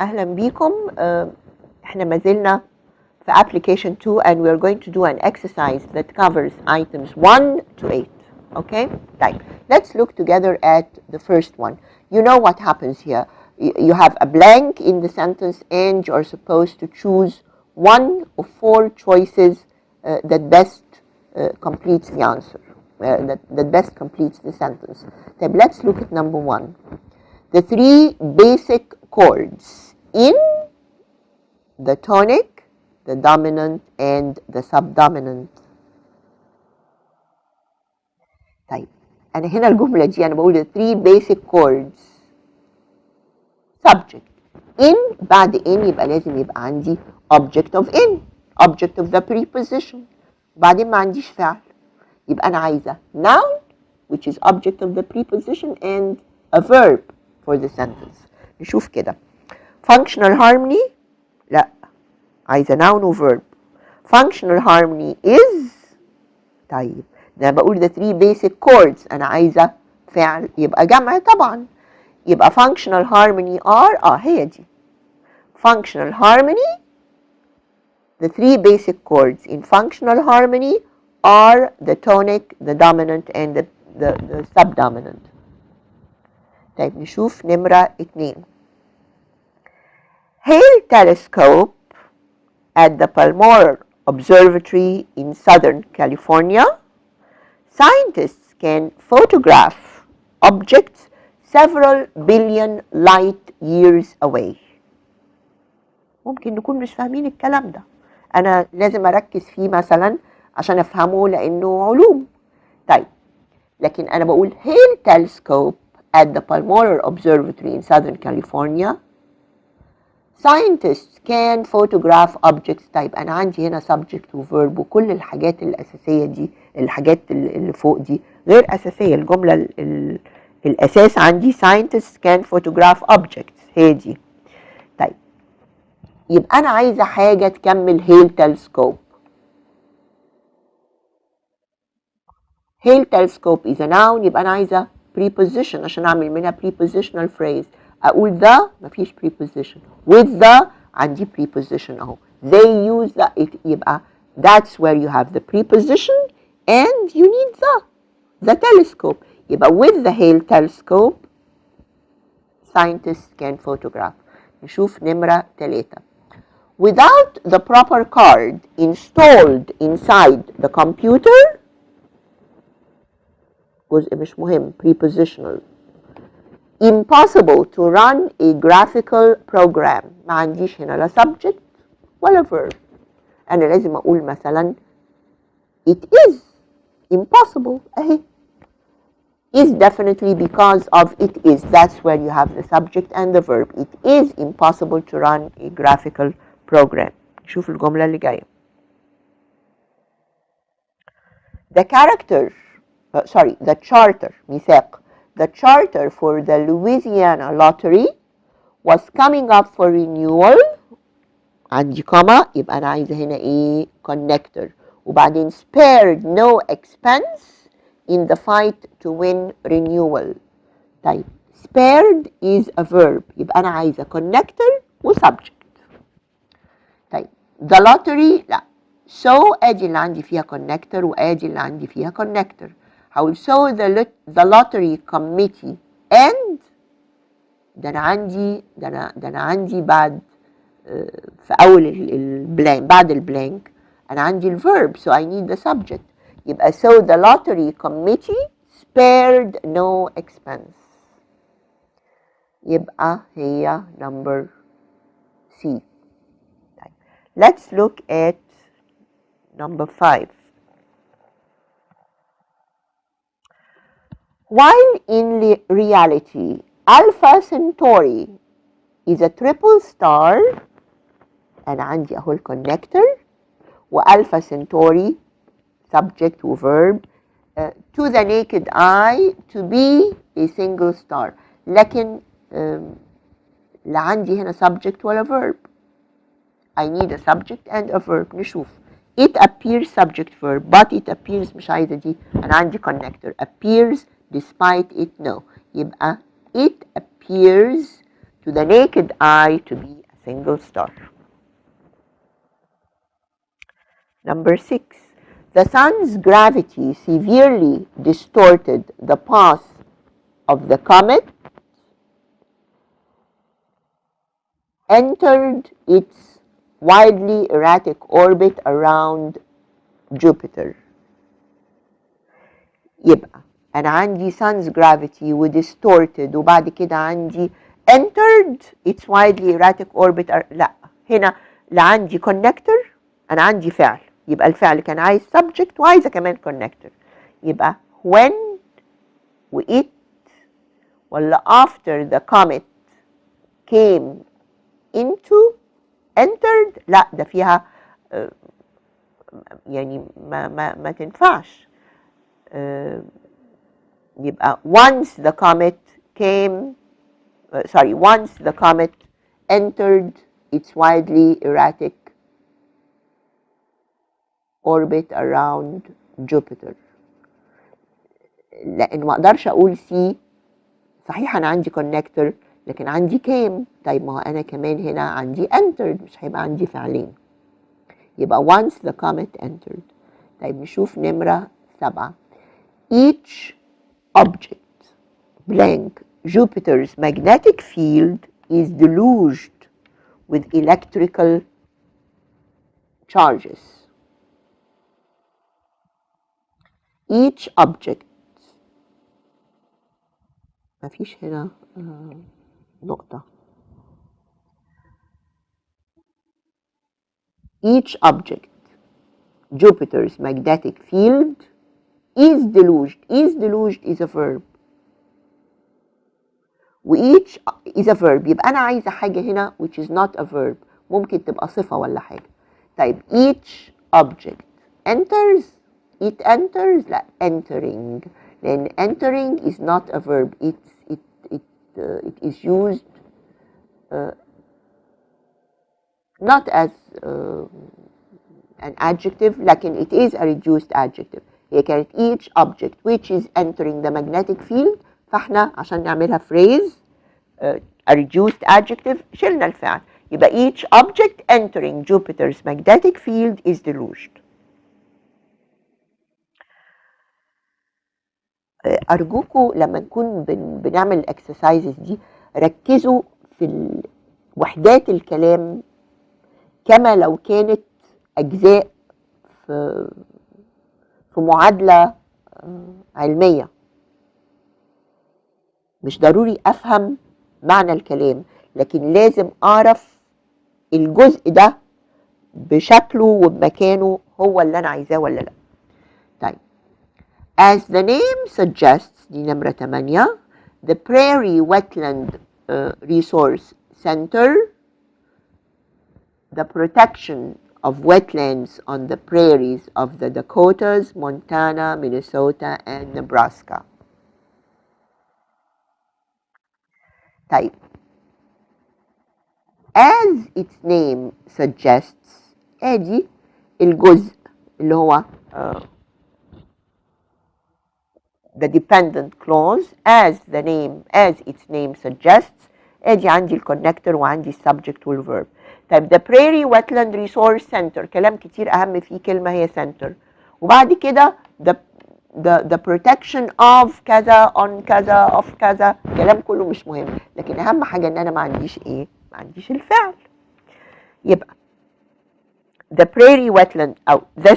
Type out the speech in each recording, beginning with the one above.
أهلا بيكم. احنا ما زلنا في application 2 and we're going to do an exercise that covers items 1 to 8. Okay? طيب, let's look together at the first one. You know what happens here. You have a blank in the sentence and you're supposed to choose one of 4 choices that best completes the answer, that best completes the sentence. طيب, let's look at number 1. The 3 basic chords in the tonic, the dominant, and the subdominant. طيب, أنا هنا الجملة دي أنا بقول the 3 basic chords. Subject. In بعد in يبقى لازم يبقى عندي object of in, object of the preposition. وبعدين ما عنديش فعل. يبقى أنا عايزة noun, which is object of the preposition, and a verb for the sentence. نشوف كده. Functional harmony لا, عايزة noun و verb. Functional harmony is. طيب, ده أنا بقول the 3 basic chords, أنا عايزة فعل يبقى جمع طبعا. يبقى functional harmony are هي دي. Functional harmony, the 3 basic chords in functional harmony are the tonic, the dominant, and the subdominant. طيب, نشوف نمرة 2. Hale telescope at the Palomar Observatory in Southern California. Scientists can photograph objects several billion light years away. ممكن نكون مش فاهمين الكلام ده. أنا لازم أركز فيه مثلا عشان أفهمه لأنه علوم. طيب, لكن أنا بقول Hale telescope at the Palomar Observatory in Southern California. Scientists can photograph objects. طيب, أنا عندي هنا subject و verb وكل الحاجات الأساسية دي, الحاجات اللي فوق دي غير أساسية. الجملة الأساس عندي scientists can photograph objects, هي دي. طيب, يبقى أنا عايزة حاجة تكمل Hale telescope. Hale telescope is a noun, يبقى أنا عايزة preposition عشان أعمل منها prepositional phrase. أقول the, مفيش preposition. With the, عندي preposition أهو. They use the, يبقى that's where you have the preposition and you need the telescope. يبقى with the Hale telescope scientists can photograph. نشوف نمرة 3. Without the proper card installed inside the computer, جزء مش مهم, prepositional, impossible to run a graphical program. ما عنديش هنا لا subject ولا verb. أنا لازم أقول مثلا it is impossible. أهي is definitely because of it is. That's where you have the subject and the verb. It is impossible to run a graphical program. شوف الجملة اللي جاية. The charter, ميثاق. The charter for the Louisiana lottery was coming up for renewal. عندي كوما, يبقى أنا عايزة هنا إيه؟ connector. وبعدين spared no expense in the fight to win renewal. طيب, spared is a verb, يبقى أنا عايزة connector و subject. طيب, the lottery لا. So ادي اللي عندي فيها connector وادي اللي عندي فيها connector. هقول so the lottery committee and ده أنا عندي بعد في أول البلانك, بعد البلانك أنا عندي الverb, so I need the subject. يبقى so the lottery committee spared no expense. يبقى هي number C. Let's look at number 5. While in reality, Alpha Centauri is a triple star, أنا عندي أهو الconnector وألفا Centauri subject و verb to the naked eye to be a single star. لكن لا عندي هنا subject ولا verb. I need a subject and a verb. نشوف. It appears subject verb, but it appears مش عايزة دي. أنا عندي connector. Appears despite it no. يبقى it appears to the naked eye to be a single star. Number 6. The sun's gravity severely distorted the path of the comet, entered its wildly erratic orbit around Jupiter. يبقى أنا عندي sun's gravity ودistorted وبعد كده عندي entered its widely erratic orbit. لا، هنا لا عندي connector، أنا عندي فعل، يبقى الفعل كان عايز subject وعايزة كمان connector. يبقى when و it ولا after the comet came into entered، لا ده فيها يعني ما تنفعش. يبقى once the comet came once the comet entered its widely erratic orbit around Jupiter. لأن ما أقدرش أقول سي، صحيح أنا عندي connector لكن عندي came. طيب ما هو أنا كمان هنا عندي entered، مش هيبقى عندي فعلين. يبقى once the comet entered. طيب نشوف نمرة 7. Each object blank Jupiter's magnetic field is deluged with electrical charges. Each object، ما فيش هنا نقطة. Each object Jupiter's magnetic field is deluged. Is deluged is a verb. وeach is a verb، يبقى أنا عايزة حاجة هنا which is not a verb، ممكن تبقى صفة ولا حاجة. طيب each object enters، it enters، لا entering، لأن entering is not a verb. It is used not as an adjective لكن it is a reduced adjective. هي كانت each object which is entering the magnetic field، فاحنا عشان نعملها phrase a reduced adjective شلنا الفعل، يبقى each object entering Jupiter's magnetic field is deluged. أرجوكوا لما نكون بنعمل الاكسرسايزز دي ركزوا في وحدات الكلام كما لو كانت أجزاء في معادلة علمية. مش ضروري أفهم معنى الكلام، لكن لازم أعرف الجزء ده بشكله وبمكانه هو اللي أنا عايزاه ولا لأ. طيب as the name suggests، دي نمرة 8، the Prairie Wetland Resource Center، the protection of wetlands on the prairies of the Dakotas, Montana, Minnesota, and Nebraska. طيب as its name suggests، ادي الجزء اللي هو the dependent clause as its name suggests. ادي عندي الكونكتور وعندي السبجكت والverb. طيب the Prairie Wetland Resource Center، كلام كتير أهم فيه كلمة هي center، وبعد كده the protection of كذا on كذا of كذا، كلام كله مش مهم، لكن أهم حاجة إن أنا ما عنديش إيه؟ ما عنديش الفعل. يبقى the Prairie Wetland أو the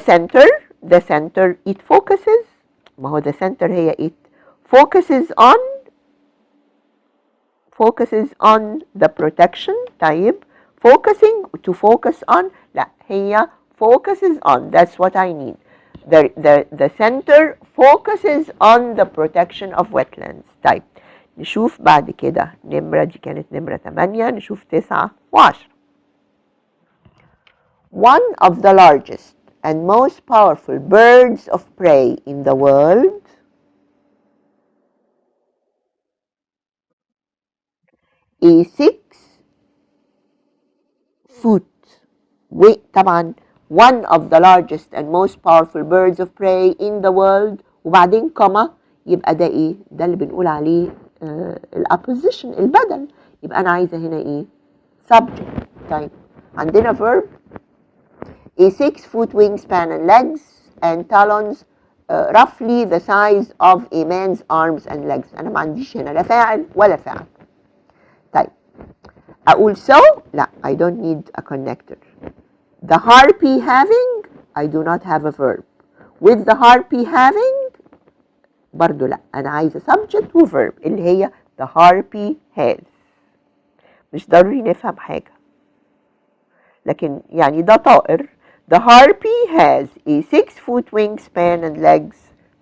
center it focuses، ما هو the center هي it focuses on the protection. طيب focusing to focus on، لا هي focuses on. That's what I need. The center focuses on the protection of wetlands. طيب نشوف بعد كده نمرة، دي كانت نمرة 8، نشوف 9 و10. One of the largest and most powerful birds of prey in the world is 6 foot. طبعا one of the largest and most powerful birds of prey in the world وبعدين كما، يبقى ده ايه؟ ده اللي بنقول عليه الopposition، البدل. يبقى أنا عايزة هنا إيه؟ subject. طيب عندنا verb a 6-foot wingspan and legs and talons roughly the size of a man's arms and legs. أنا ما عنديش هنا لا فاعل ولا فاعل. طيب أقول so؟ لا I don't need a connector. The harpy having I do not have a verb. With the harpy having برضو لا أنا عايزة subject و verb اللي هي the harpy has. مش ضروري نفهم حاجة لكن يعني ده طائر. The harpy has a 6-foot wingspan and legs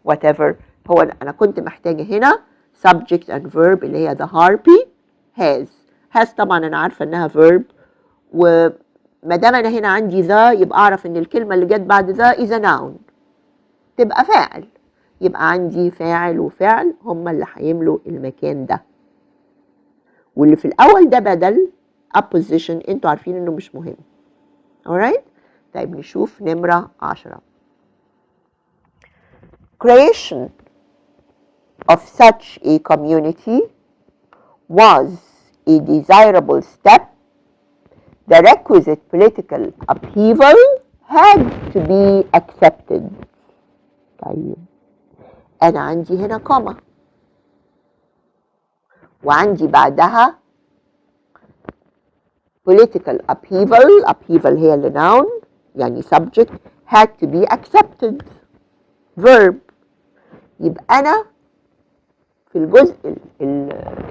whatever. هو أنا كنت محتاجة هنا subject and verb اللي هي the harpy has طبعا أنا عارفة إنها verb وما دام أنا هنا عندي ذا يبقى أعرف إن الكلمة اللي جت بعد ذا is a noun تبقى فاعل. يبقى عندي فاعل وفعل هما اللي هيملوا المكان ده واللي في الأول ده بدل apposition انتوا عارفين إنه مش مهم. alright. طيب نشوف نمرة 10. Creation of such a community was a desirable step. The requisite political upheaval had to be accepted. طيب أنا عندي هنا كوما وعندي بعدها political upheaval هي اللي noun يعني subject had to be accepted verb. يبقى أنا في الجزء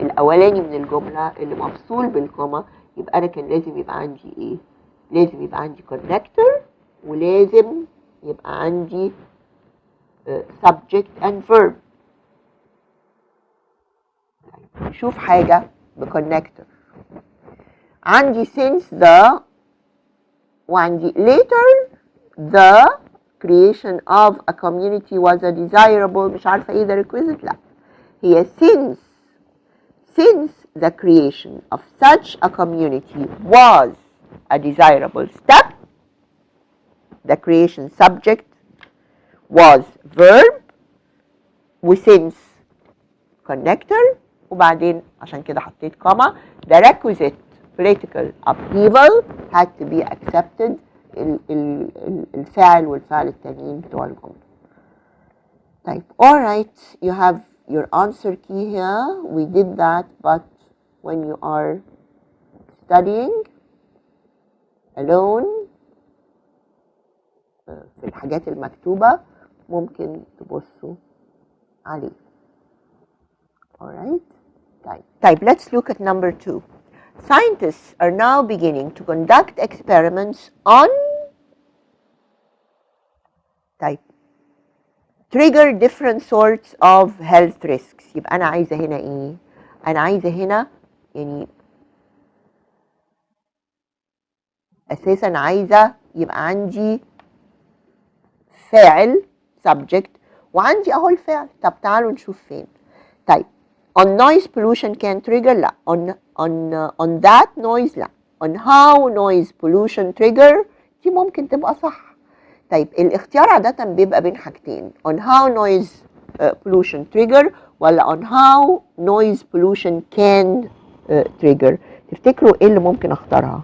الأولاني من الجملة اللي مفصول بالكوما يبقى أنا كان لازم يبقى عندي إيه؟ لازم يبقى عندي connector ولازم يبقى عندي subject and verb. نشوف حاجة بconnector. عندي since the وعندي later the creation of a community was a desirable مش عارفة ايه the requisite لا هي since the creation of such a community was a desirable step the creation subject was verb و since connector وبعدين عشان كده حطيت كوما the requisite political upheaval had to be accepted الفاعل والفعل التانيين بتوع الجملة. طيب alright you have your answer key here we did that but when you are studying alone في الحاجات المكتوبة ممكن تبصوا عليه. alright طيب let's look at number 2. Scientists are now beginning to conduct experiments on طيب trigger different sorts of health risks. يبقى أنا عايزة هنا إيه؟ أنا عايزة هنا يعني أساسا عايزة يبقى عندي فاعل subject وعندي أهو الفعل. طب تعالوا نشوف فين. طيب on noise pollution can trigger لا on that noise لا on how noise pollution trigger دي ممكن تبقى صح. طيب الاختيار عادة بيبقى بين حاجتين on how noise pollution trigger ولا on how noise pollution can trigger. تفتكروا ايه اللي ممكن اختارها؟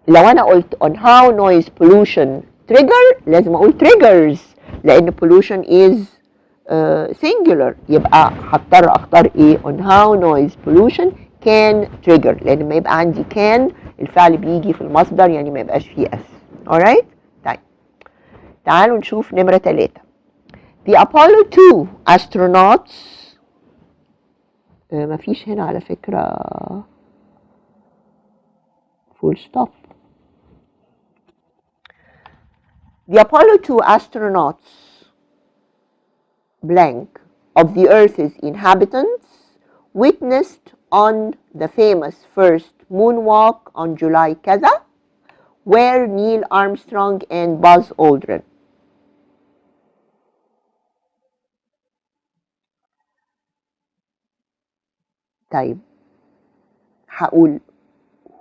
لو انا قلت on how noise pollution trigger لازم اقول triggers لان pollution is singular يبقى هضطر اختار ايه on how noise pollution can trigger لان ما يبقى عندي can الفعل بيجي في المصدر يعني ما يبقاش فيه اس. alright طيب تعالوا نشوف نمرة 3. The Apollo 2 astronauts ما فيش هنا على فكرة full stop. The Apollo 2 astronauts blank of the Earth's inhabitants witnessed on the famous first moonwalk on July كذا where Neil Armstrong and Buzz Aldrin. طيب هقول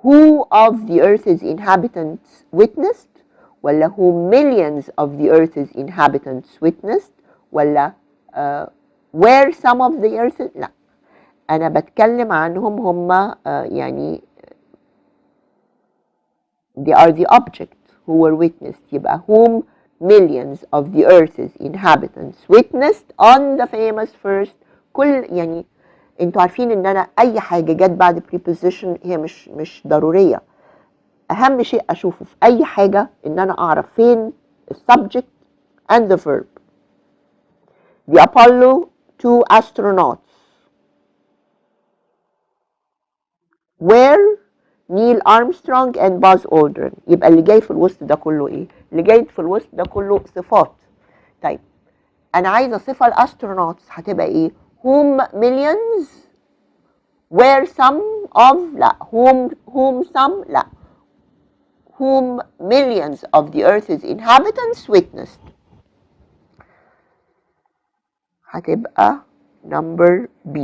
who of the Earth's inhabitants witnessed ولا who millions of the Earth's inhabitants witnessed ولا where some of the Earth's لا أنا بتكلم عنهم هم يعني they are the object who were witnessed. يبقى whom millions of the earth's inhabitants witnessed on the famous first. كل يعني انتوا عارفين ان انا اي حاجة جت بعد preposition هي مش ضرورية. اهم شيء اشوفه في اي حاجة ان انا اعرف فين subject and the verb. The Apollo 2 astronauts were نيل أرمسترونج and باز أولدرن. يبقى اللي جاي في الوسط ده كله ايه؟ اللي جاي في الوسط ده كله صفات. طيب انا عايزه صفه الاسترونوتس هتبقى ايه؟ whom millions were some of. لا whom some. لا whom millions of the earth's inhabitants witnessed. هتبقى number B.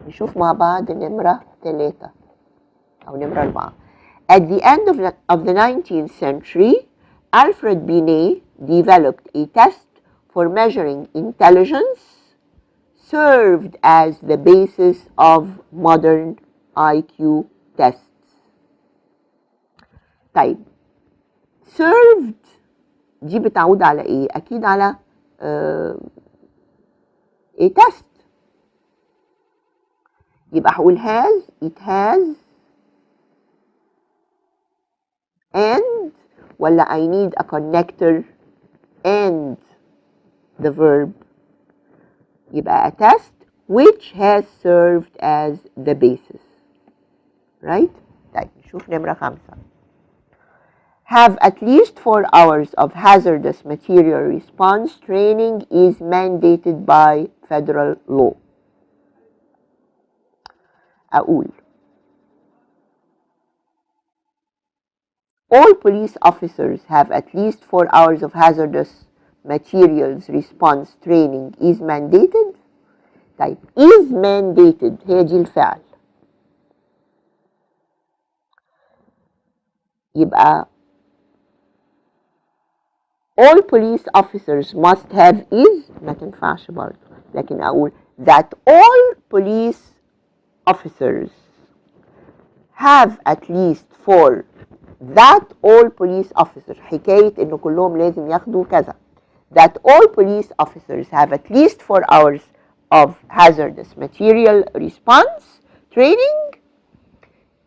نشوف مع بعض نمرة 3 أو نمرة 4. At the end of the 19th century, Alfred Binet developed a test for measuring intelligence served as the basis of modern IQ tests. طيب served دي بتعود على ايه؟ اكيد على a test. يبقى هقول has, it has, and ولا I need a connector and the verb. يبقى a test which has served as the basis. Right? طيب نشوف نمرة 5. Have at least 4 hours of hazardous material response training is mandated by federal law. أقول all police officers have at least 4 hours of hazardous materials response training is mandated. طيب is mandated هي دي الفعل. يبقى all police officers must have is ما تنفعش برضه، لكن أقول that all police officers have at least for that all police officers. حكاية إنه كلهم لازم ياخدوا كذا. That all police officers have at least 4 hours of hazardous material response training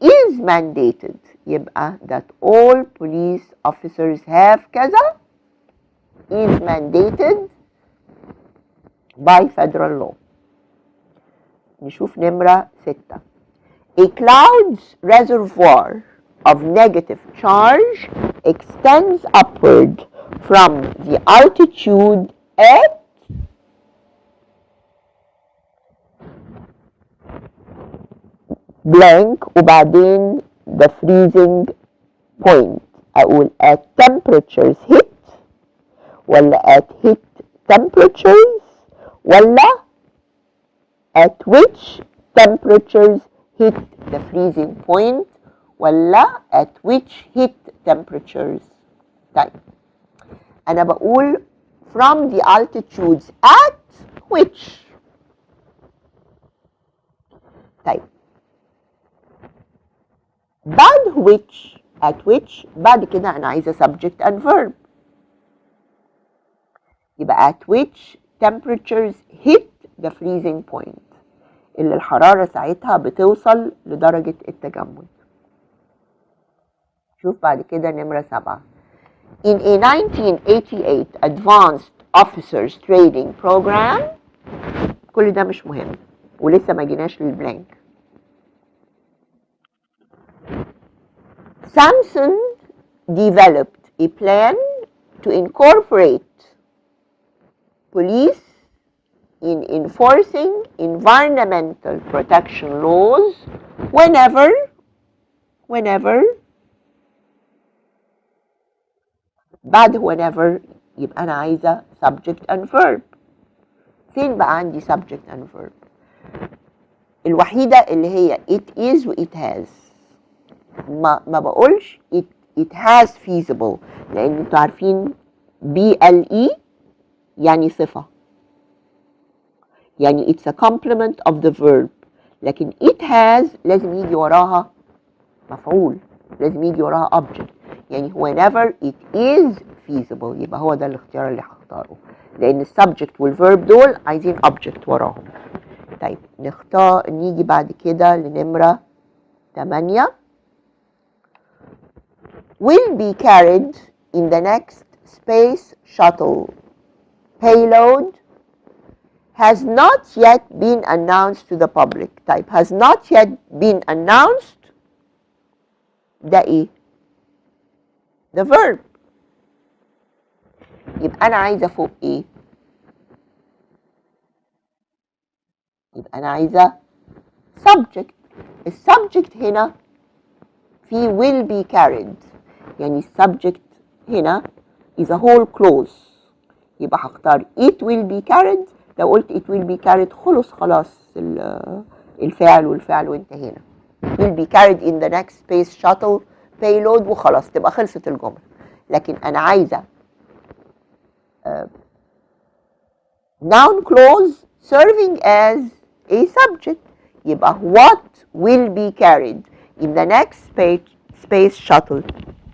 is mandated. يبقى that all police officers have كذا is mandated by federal law. نشوف نمرة 6. A cloud's reservoir of negative charge extends upward from the altitude at blank وبعدين the freezing point. أقول at temperatures hit ولا at hit temperatures ولا at which temperatures hit the freezing point ولا at which hit temperatures. طيب أنا بقول from the altitudes at which. طيب بعد which at which بعد كده أنا عايزة subject and verb. يبقى at which temperatures hit the freezing point اللي الحرارة ساعتها بتوصل لدرجة التجمد. شوف بعد كده نمرة 7. In a 1988 advanced officers training program. كل ده مش مهم ولسه ما جيناش للبلانك. Samson developed a plan to incorporate police in enforcing environmental protection laws whenever بعد whenever يبقى أنا عايزة subject and verb. فين بقى عندي subject and verb؟ الوحيدة اللي هي it is و it has. ما بقولش it has feasible، لأن انتوا عارفين BLE يعني صفة، يعني it's a complement of the verb. لكن it has لازم يجي وراها مفعول، لازم يجي وراها object. يعني whenever it is feasible، يبقى هو ده الاختيار اللي هختاره، لأن السبجكت والverb دول عايزين object وراهم. طيب نختار، نيجي بعد كده لنمرة 8. will be carried in the next space shuttle payload has not yet been announced to the public. طيب has not yet been announced ده ايه؟ ده verb. يبقى انا عايزه فوق ايه؟ يبقى انا عايزه subject. السبجكت هنا في will be carried، يعني السبجكت هنا is a whole clause، يبقى هختار it will be carried. لو قلت it will be carried خلاص الفعل والفعل وانتهينا. will be carried in the next space shuttle payload وخلاص تبقى خلصت الجملة. لكن أنا عايزة noun clause serving as a subject، يبقى what will be carried in the next space shuttle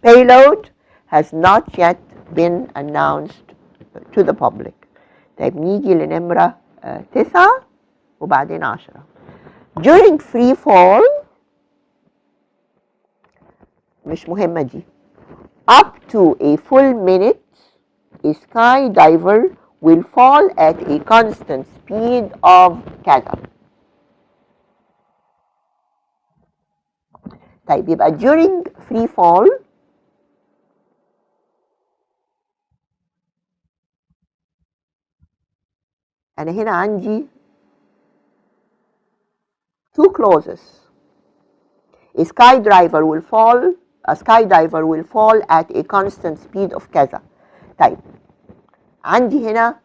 payload has not yet been announced to the public. طيب نيجي لنمرة 9 وبعدين 10. during free fall، مش مهمة دي. up to a full minute a skydiver will fall at a constant speed of كذا. طيب يبقى during free fall أنا هنا عندي two clauses. a skydiver will fall at a constant speed of كذا. طيب عندي هنا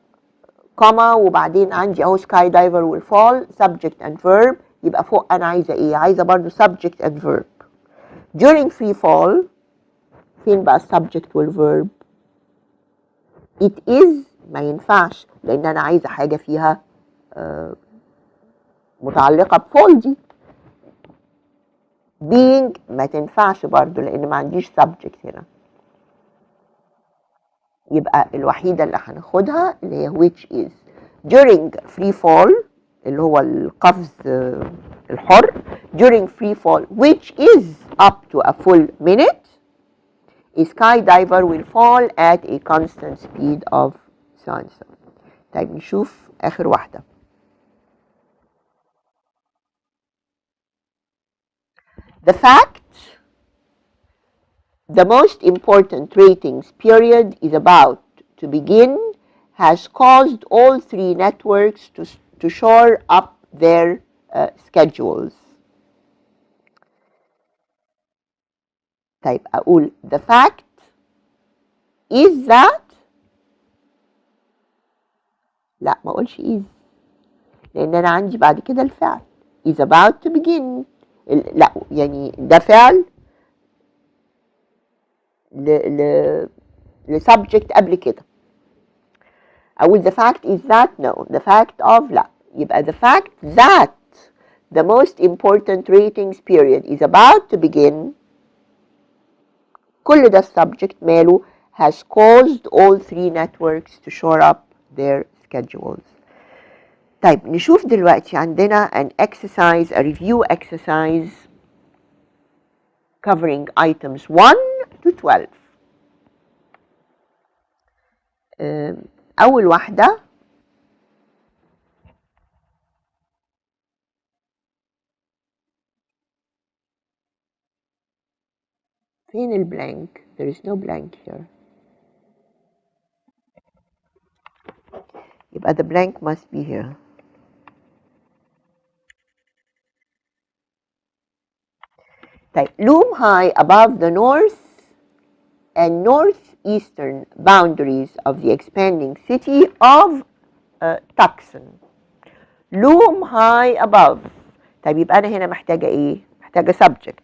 كوما وبعدين عندي اهو skydiver will fall subject and verb، يبقى فوق انا عايزه ايه؟ عايزه برضو subject and verb. during free fall فين بقى subject والverb؟ it is ما ينفعش، لان انا عايزه حاجه فيها متعلقه بفول دي. being ما تنفعش برضو لان ما عنديش subject هنا. يبقى الوحيده اللي هناخدها اللي هي which is. during free fall اللي هو القفز الحر، during free fall which is up to a full minute a skydiver will fall at a constant speed of so and so. طيب نشوف آخر واحدة. the fact the most important ratings period is about to begin has caused all three networks to shore up their schedules. طيب أقول the fact is that، لا ما أقولش is لأن أنا عندي بعد كده الفعل is about to begin. لا يعني ده فعل لسبجكت قبل كده. أقول the fact is that، no the fact of، لا يبقى the fact that the most important ratings period is about to begin كل ده subject ماله has caused all three networks to shore up their schedules. طيب نشوف دلوقتي عندنا an exercise a review exercise covering items 1 to 12. أول واحدة فين البلانك؟ there is no blank here. يبقى the blank must be here. طيب loom high above the north and northeastern boundaries of the expanding city of Tucson. loom high above. طيب يبقى أنا هنا محتاجة إيه؟ محتاجة subject.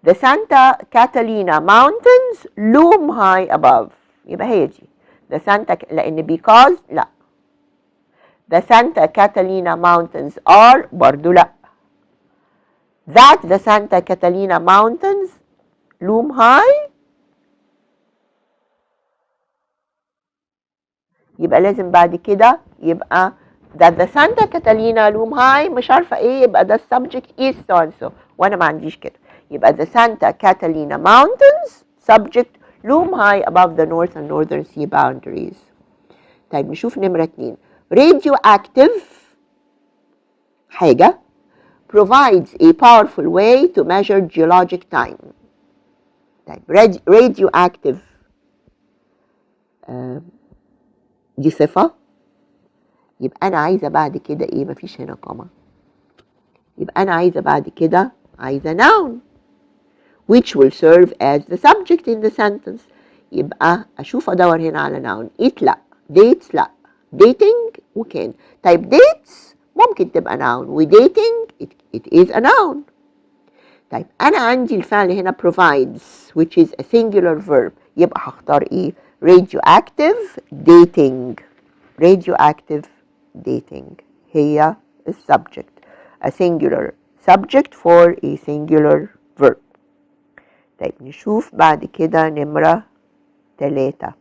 The Santa Catalina Mountains loom high above. يبقى هي دي. the Santa لأن because لا. The Santa Catalina Mountains are برضو لا. That the Santa Catalina Mountains loom high يبقى لازم بعد كده يبقى that the Santa Catalina loom high مش عارفة ايه يبقى the subject is so and so وانا ما عنديش كده يبقى the Santa Catalina Mountains subject loom high above the north and northern sea boundaries. طيب نشوف نمرة 2 radioactive حاجة provides a powerful way to measure geologic time. طيب radioactive دي صفة يبقى أنا عايزة بعد كده إيه مفيش هنا كوما يبقى أنا عايزة بعد كده عايزة noun which will serve as the subject in the sentence يبقى أشوف أدور هنا على noun it لا dates لا dating وكان طيب dates ممكن تبقى noun و dating it is a noun طيب أنا عندي الفعل هنا provides which is a singular verb يبقى هختار إيه radioactive dating radioactive dating هي السبجكت a singular subject for a singular verb. طيب نشوف بعد كده نمرة 3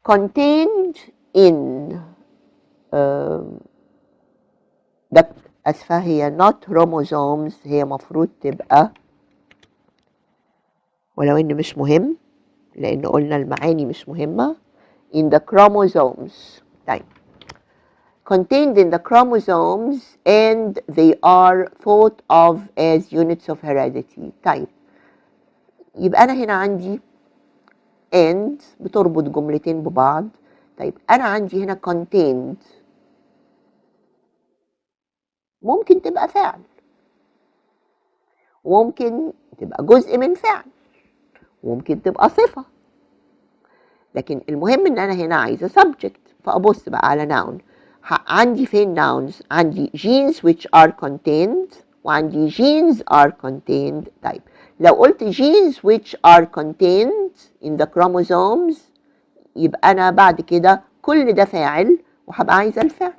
contained in ده أسفة هي not chromosomes هي مفروض تبقى ولو إن مش مهم لأن قلنا المعاني مش مهمة in the chromosomes طيب contained in the chromosomes and they are thought of as units of heredity طيب يبقى أنا هنا عندي and بتربط جملتين ببعض طيب أنا عندي هنا contained ممكن تبقى فعل وممكن تبقى جزء من فعل وممكن تبقى صفة لكن المهم ان انا هنا عايزة subject فابص بقى على noun عندي فين nouns عندي genes which are contained وعندي genes are contained طيب لو قلت genes which are contained in the chromosomes يبقى انا بعد كده كل ده فاعل وهبقى عايزة الفعل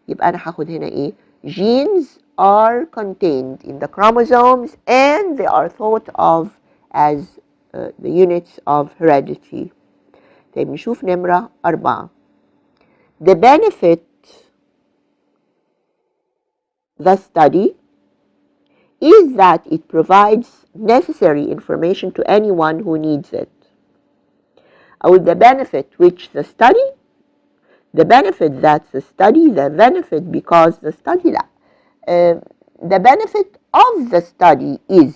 يبقى انا هاخد هنا ايه genes are contained in the chromosomes and they are thought of as the units of heredity. طيب نشوف نمرة 4 the benefit the study is that it provides necessary information to anyone who needs it. أو the benefit which the study the benefit that the study the benefit because the study لا the benefit of the study is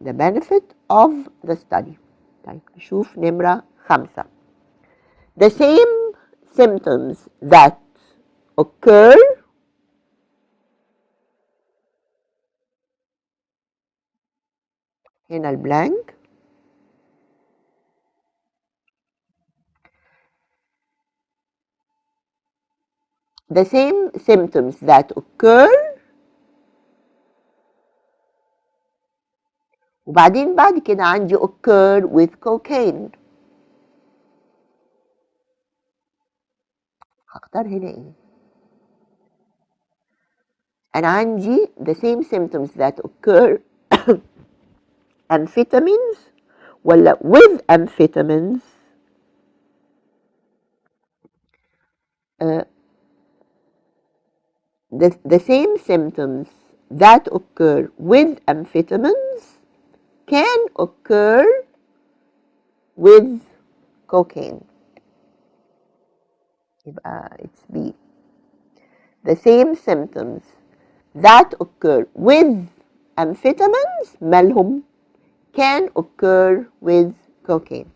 the benefit of the study. طيب نشوف نمرة 5 the same symptoms that occur هنا البلانك the same symptoms that occur وبعدين بعد كده عندي occur with cocaine هختار هنا ايه انا عندي the same symptoms that occur amphetamines ولا with amphetamines the same symptoms that occur with amphetamines can occur with cocaine يبقى it's B the same symptoms that occur with amphetamines مالهم can occur with cocaine.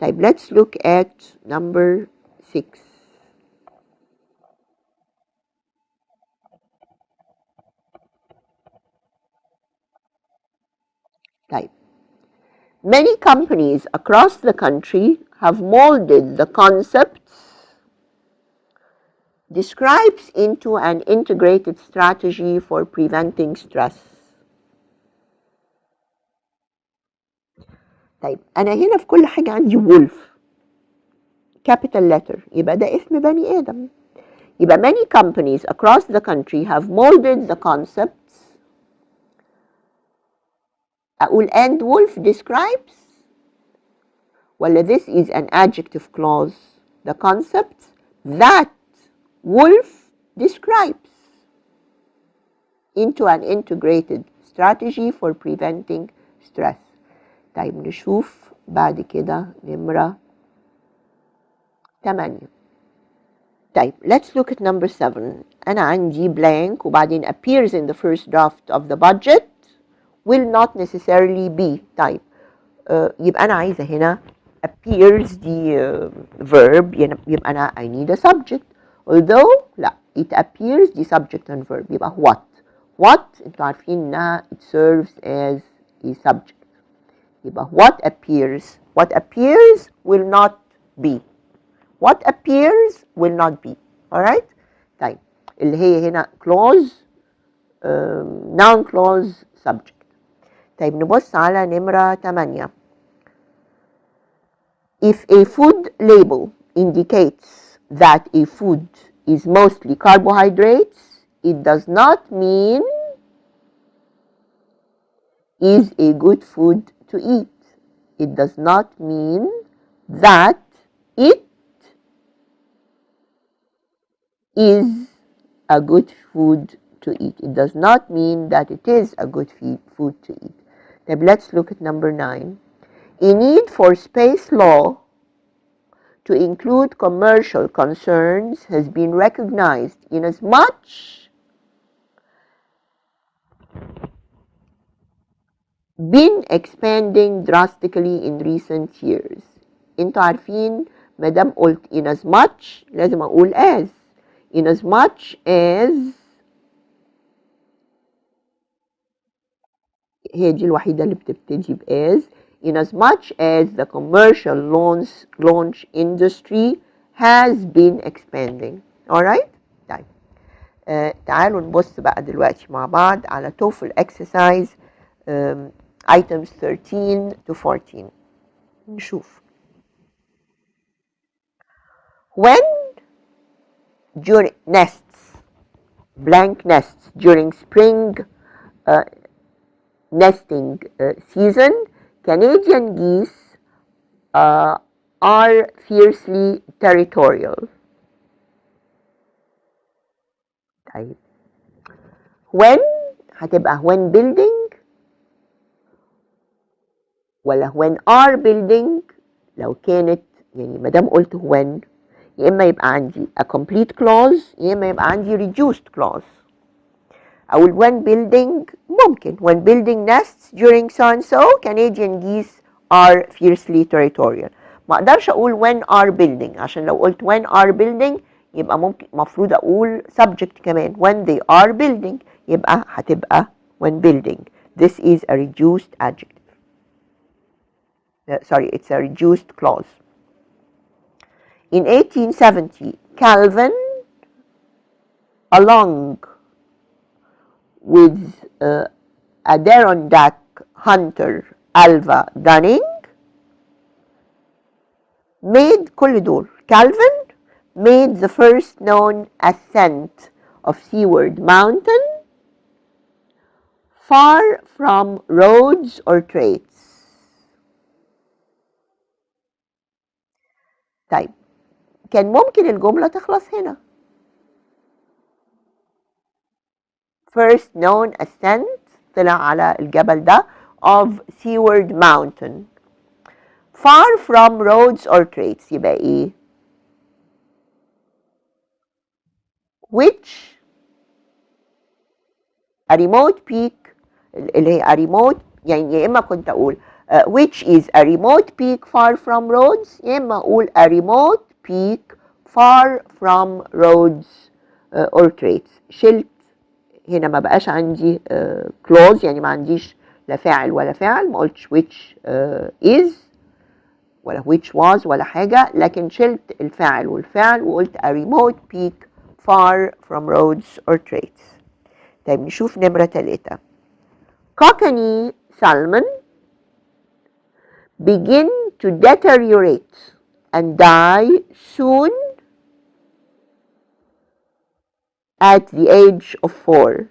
طيب let's look at number 6 طيب many companies across the country have molded the concepts describes into an integrated strategy for preventing stress. طيب أنا هنا في كل حاجة عندي wolf capital letter، يبقى ده اسم بني آدم. يبقى many companies across the country have molded the concepts. أقول and wolf describes ولا this is an adjective clause؟ the concepts that wolf describes into an integrated strategy for preventing stress. طيب نشوف بعد كده نمرة 8. طيب let's look at number 7. أنا عندي blank وبعدين appears in the first draft of the budget will not necessarily be. طيب يبقى أنا عايزة هنا appears دي verb، يبقى أنا I need a subject. although لا it appears دي subject and verb، يبقى what انتوا عارفين إنها it serves as a subject. يبقى what appears will not be. what appears will not be. alright. طيب اللي هي هنا clause noun clause subject. طيب نبص على نمرة 8. if a food label indicates that a food is mostly carbohydrates, it does not mean is a good food to eat. It does not mean that it is a good food to eat. It does not mean that it is a good food to eat. Then let's look at number 9. A need for space law to include commercial concerns has been recognized in as much been expanding drastically in recent years. انتوا عارفين ما دام قلت in as much لازم اقول as. in as much as هي دي الوحيدة اللي بتبتدي ب as. in as much as the commercial launch industry has been expanding. alright. طيب تعالوا نبص بقى دلوقتي مع بعض على TOEFL exercise items 13 to 14. نشوف. when during nests, blank nests during spring nesting season, Canadian geese are fiercely territorial. طيب when هتبقى when building ولا when are building؟ لو كانت يعني ما دام قلت when يا اما يبقى عندي a complete clause يا اما يبقى عندي reduced clause. أقول when building ممكن when building nests during so and so Canadian geese are fiercely territorial. ما اقدرش اقول when are building عشان لو قلت when are building يبقى ممكن مفروض اقول subject كمان when they are building، يبقى هتبقى when building. This is a reduced adjective. Sorry, it's a reduced clause. In 1870, Calvin, along with Adirondack hunter Alva Dunning, made كل دول. Calvin made the first known ascent of Seaward Mountain far from roads or trails. طيب كان ممكن الجملة تخلص هنا. first known ascent طلع على الجبل ده of Seaward Mountain far from roads or trails، يبقى ايه؟ which a remote peak اللي هي a remote يعني يا اما كنت اقول which is a remote peak far from roads يا اما اقول a remote peak far from roads or trails. شلت هنا ما بقاش عندي clause يعني ما عنديش لا فاعل ولا فعل، ما قلتش which is ولا which was ولا حاجة، لكن شلت الفاعل والفعل وقلت a remote peak far from roads or trails. طيب نشوف نمرة 3. Cockney salmon begin to deteriorate and die soon at the age of 4.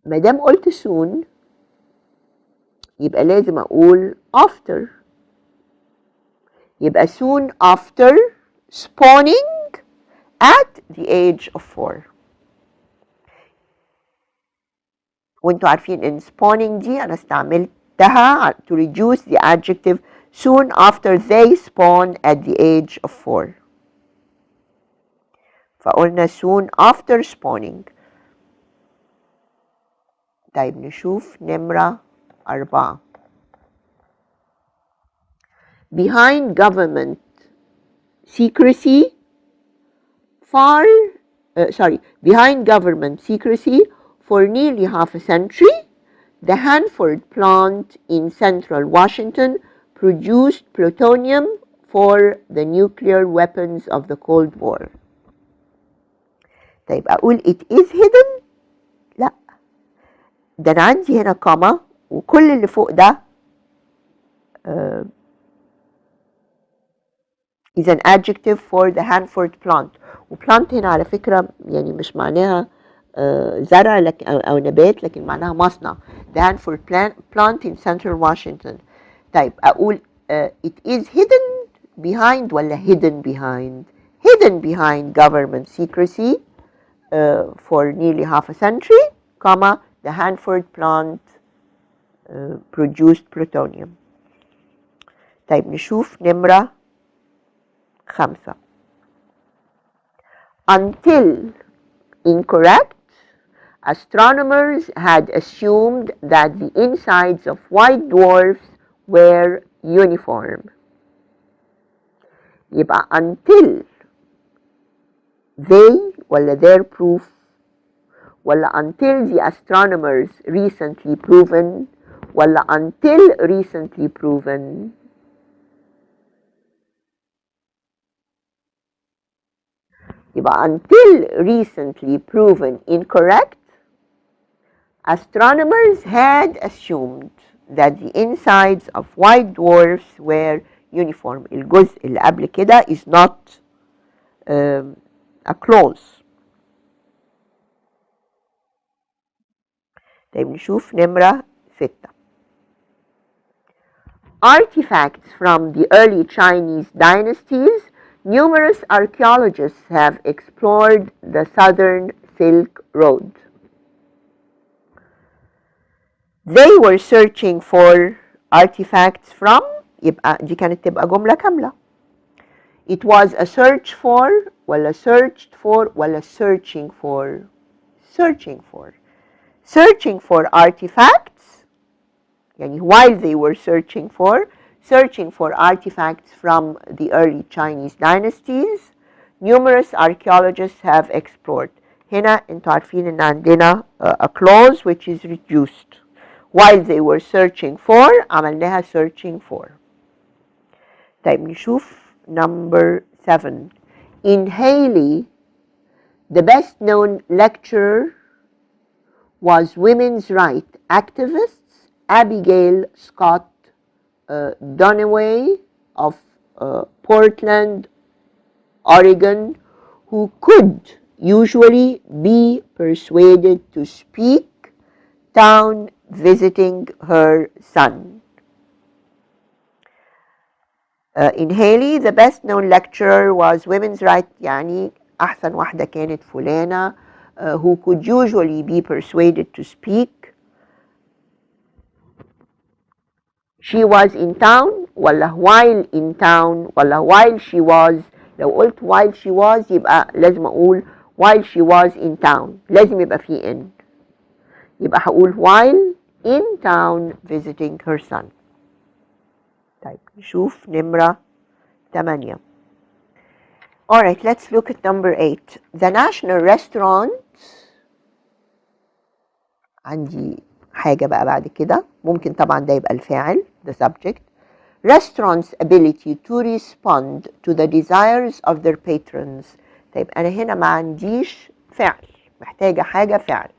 ما دام قلت soon يبقى لازم أقول after. يبقى soon after spawning at the age of 4. وانتوا عارفين ان spawning دي أنا استعملتها to reduce the adjective soon after they spawn at the age of 4. فقلنا soon after spawning. طيب نشوف نمرة 4. Behind government secrecy behind government secrecy for nearly half a century, the Hanford plant in central Washington produced plutonium for the nuclear weapons of the Cold War. طيب أقول it is hidden؟ لا، ده أنا عندي هنا كوما وكل اللي فوق ده is an adjective for the Hanford plant. وplant هنا على فكرة يعني مش معناها زرع أو نبات، لكن معناها مصنع. The Hanford plant in central Washington. طيب أقول it is hidden behind ولا hidden behind؟ hidden behind government secrecy for nearly half a century, comma, the Hanford plant produced plutonium. طيب نشوف نمرة 5. Until incorrect, astronomers had assumed that the insides of white dwarfs were uniform. يبقى until they ولا their proof ولا until the astronomers recently proven ولا until recently proven. يبقى until recently proven incorrect, astronomers had assumed that the insides of white dwarfs were uniform. الجزء اللي قبل كده is not a clause. طيب نشوف نمرة 6. Artifacts from the early Chinese dynasties. Numerous archaeologists have explored the southern Silk Road. They were searching for artifacts from, يبقى دي كانت تبقى جملة كاملة. It was a search for ولا searched for ولا searching for. Searching for. Searching for artifacts, يعني while they were searching for artifacts from the early Chinese dynasties, numerous archaeologists have explored. هنا انتوا عارفين ان عندنا a clause which is reduced. While they were searching for عملناها searching for. طيب نشوف number 7. In Haley, the best known lecturer was women's rights activists Abigail Scott Donnelly of Portland, Oregon, who could usually be persuaded to speak town visiting her son. In Haley, the best known lecturer was women's rights, يعني أحسن واحدة كانت فلانة who could usually be persuaded to speak. She was in town ولا while in town ولا while she was. لو قلت while she was يبقى لازم أقول while she was in town، لازم يبقى في in. يبقى هقول while in town visiting her son. طيب نشوف نمرة 8. Alright, let's look at number 8. The national restaurant. عندي حاجة بقى بعد كده، ممكن طبعا ده يبقى الفاعل the subject. Restaurants' ability to respond to the desires of their patrons. طيب أنا هنا ما عنديش فعل، محتاجة حاجة فعل.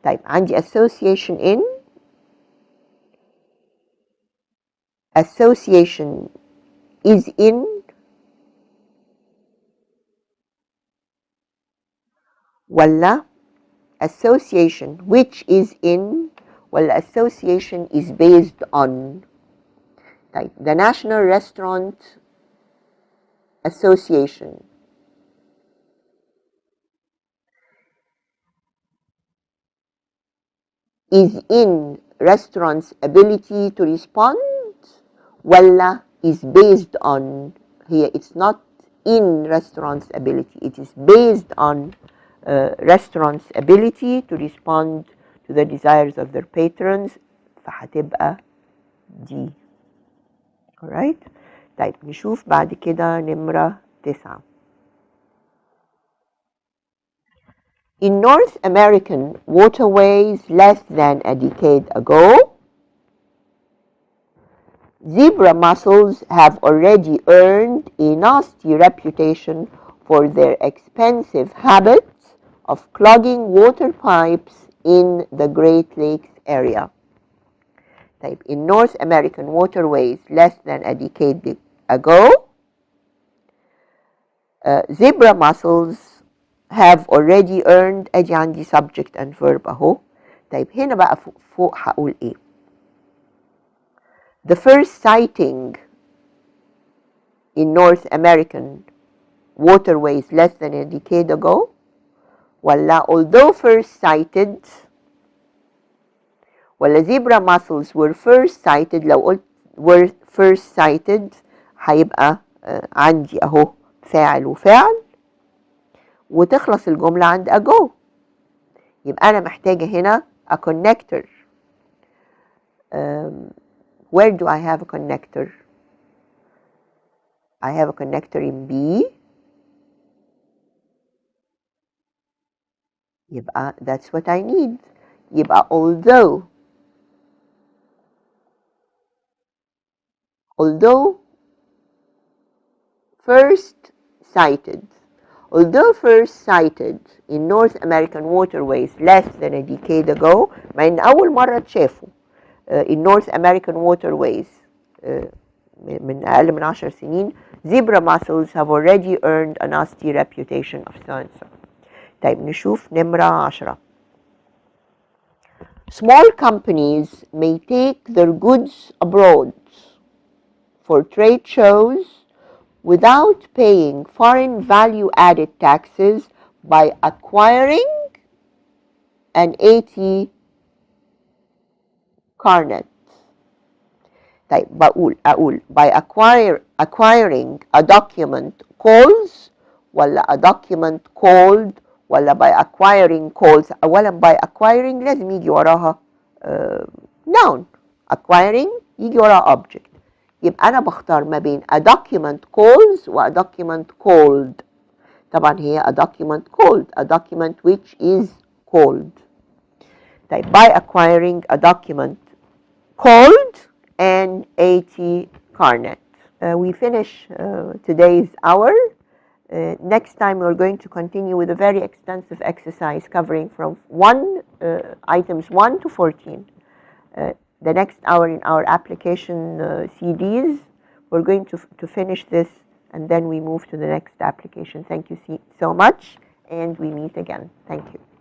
طيب عندي association in association is in ولا association which is in ولا association is based on. طيب the National Restaurant Association is in restaurants' ability to respond ولا is based on. Here it's not in restaurants' ability, it is based on restaurants' ability to respond to the desires of their patrons. فهتبقى دي. alright. طيب نشوف بعد كده نمرة 9. In North American waterways less than a decade ago, zebra mussels have already earned a nasty reputation for their expensive habits of clogging water pipes in the Great Lakes area. طيب in North American waterways less than a decade ago, zebra mussels have already earned. ادي عندي subject and verb اهو. طيب هنا بقى فوق هقول ايه؟ The first sighting in North American waterways less than a decade ago ولا although first sighted ولا zebra mussels were first sighted. لو قلت were first sighted هيبقى عندي اهو فاعل وفعل وتخلص الجملة عند ago. يبقى أنا محتاجة هنا a connector. Where do I have a connector? I have a connector in B. يبقى that's what I need. يبقى although first sighted. Although first sighted in North American waterways less than a decade ago, مع إن أول مرة اتشافوا in North American waterways من أقل من 10 سنين, zebra mussels have already earned a nasty reputation of so and so. طيب نشوف نمرة 10. Small companies may take their goods abroad for trade shows without paying foreign value-added taxes by acquiring an AT carnet. طيب أقول by acquiring a document calls ولا a document called ولا by acquiring calls. أولا by acquiring لازم يجي وراها noun. acquiring يجي وراها object. يبقى أنا بختار ما بين a document calls و a document called. طبعا هي a document called, a document which is called. طيب by acquiring a document called an AT carnet. We finish today's hour. Next time we're going to continue with a very extensive exercise covering from items 1 to 14. The next hour in our application CDs, we're going to finish this and then we move to the next application. Thank you so much and we meet again. Thank you.